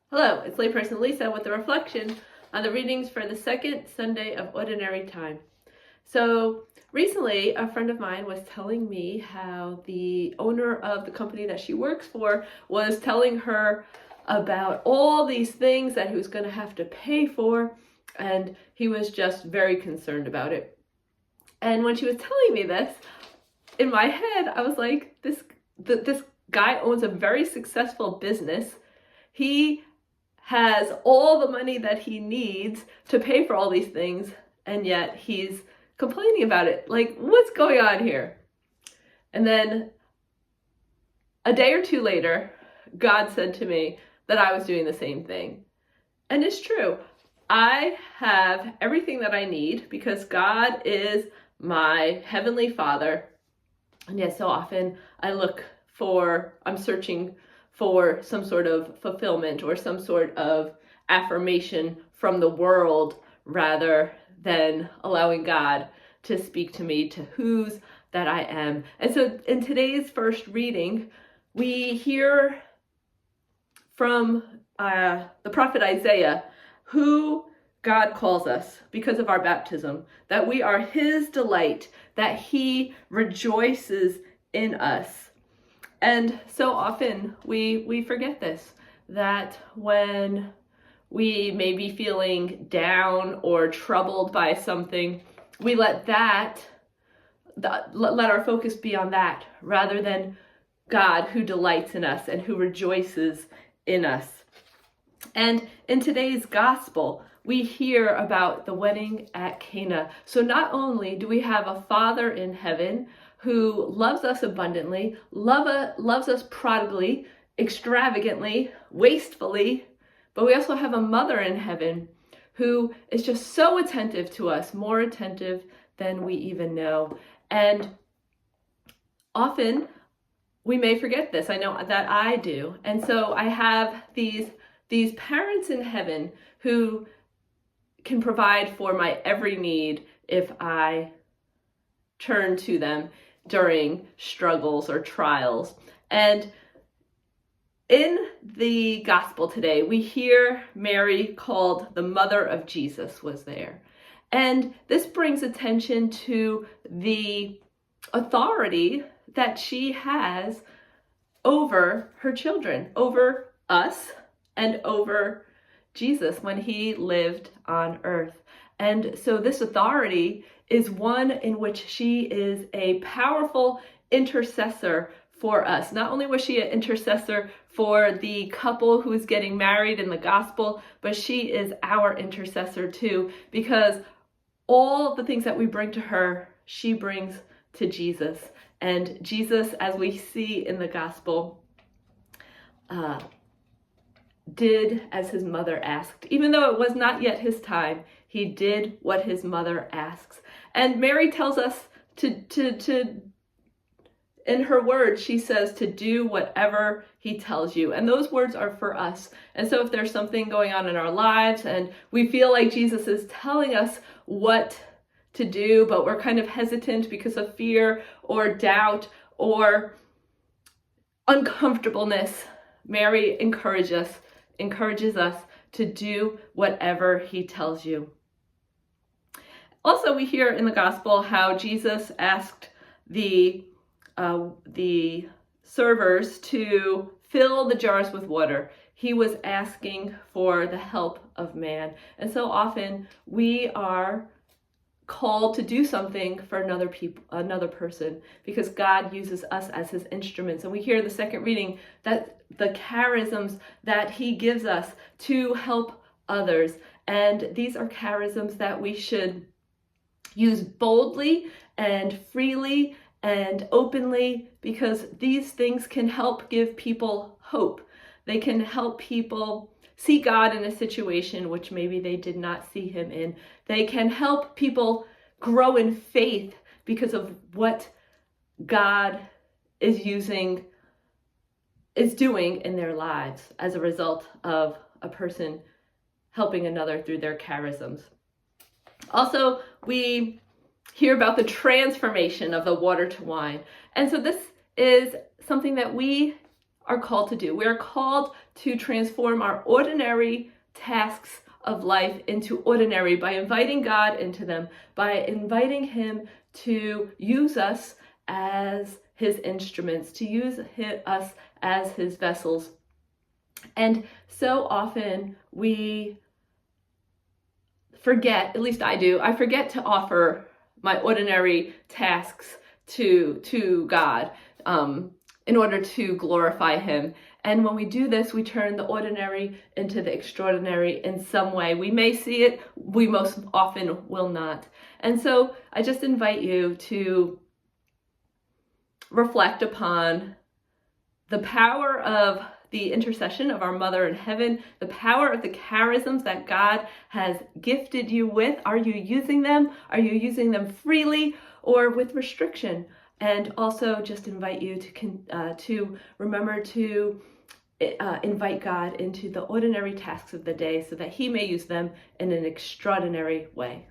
Hello, it's layperson Lisa with the reflection on the readings for the second Sunday of Ordinary Time. So recently, a friend of mine was telling me how the owner of the company that she works for was telling her about all these things that he was going to have to pay for, and he was just very concerned about it. And when she was telling me this, in my head, I was like, this guy owns a very successful business. He has all the money that he needs to pay for all these things, and yet he's complaining about it. Like, what's going on here? And then a day or two later, God said to me that I was doing the same thing. And it's true. I have everything that I need because God is my heavenly Father. And yet so often I'm searching for some sort of fulfillment or some sort of affirmation from the world rather than allowing God to speak to me to whose that I am. And so in today's first reading, we hear from the prophet Isaiah, who God calls us because of our baptism, that we are his delight, that he rejoices in us. And so often we forget this, that when we may be feeling down or troubled by something, we let our focus be on that rather than God, who delights in us and who rejoices in us. And in today's gospel, we hear about the wedding at Cana. So not only do we have a Father in heaven who loves us abundantly, loves us prodigally, extravagantly, wastefully, but we also have a Mother in heaven who is just so attentive to us, more attentive than we even know. And often we may forget this. I know that I do. And so I have these parents in heaven who can provide for my every need if I turn to them during struggles or trials. And in the gospel today, we hear Mary, called the mother of Jesus, was there. And this brings attention to the authority that she has over her children, over us, and over Jesus when he lived on earth. And so this authority is one in which she is a powerful intercessor for us. Not only was she an intercessor for the couple who is getting married in the gospel, but she is our intercessor too, because all the things that we bring to her, she brings to Jesus. And Jesus, as we see in the gospel, did as his mother asked. Even though it was not yet his time, he did what his mother asks. And Mary tells us to in her words, she says to do whatever he tells you. And those words are for us. And so if there's something going on in our lives and we feel like Jesus is telling us what to do, but we're kind of hesitant because of fear or doubt or uncomfortableness, Mary encourages us to do whatever he tells you. Also, we hear in the gospel how Jesus asked the servers to fill the jars with water. He was asking for the help of man. And so often we are called to do something for another person, because God uses us as his instruments. And we hear the second reading that the charisms that he gives us to help others. And these are charisms that we should use boldly and freely and openly, because these things can help give people hope. They can help people see God in a situation which maybe they did not see him in. They can help people grow in faith because of what God is doing in their lives as a result of a person helping another through their charisms. Also, we hear about the transformation of the water to wine. And so this is something that we are called to do. We are called to transform our ordinary tasks of life into ordinary by inviting God into them, by inviting Him to use us as His instruments, to use us as His vessels. And so often we forget, at least I forget to offer my ordinary tasks to God in order to glorify Him. And when we do this, we turn the ordinary into the extraordinary in some way. We may see it, we most often will not. And so I just invite you to reflect upon the power of the intercession of our Mother in Heaven, the power of the charisms that God has gifted you with. Are you using them? Are you using them freely or with restriction? And also just invite you to remember to invite God into the ordinary tasks of the day so that He may use them in an extraordinary way.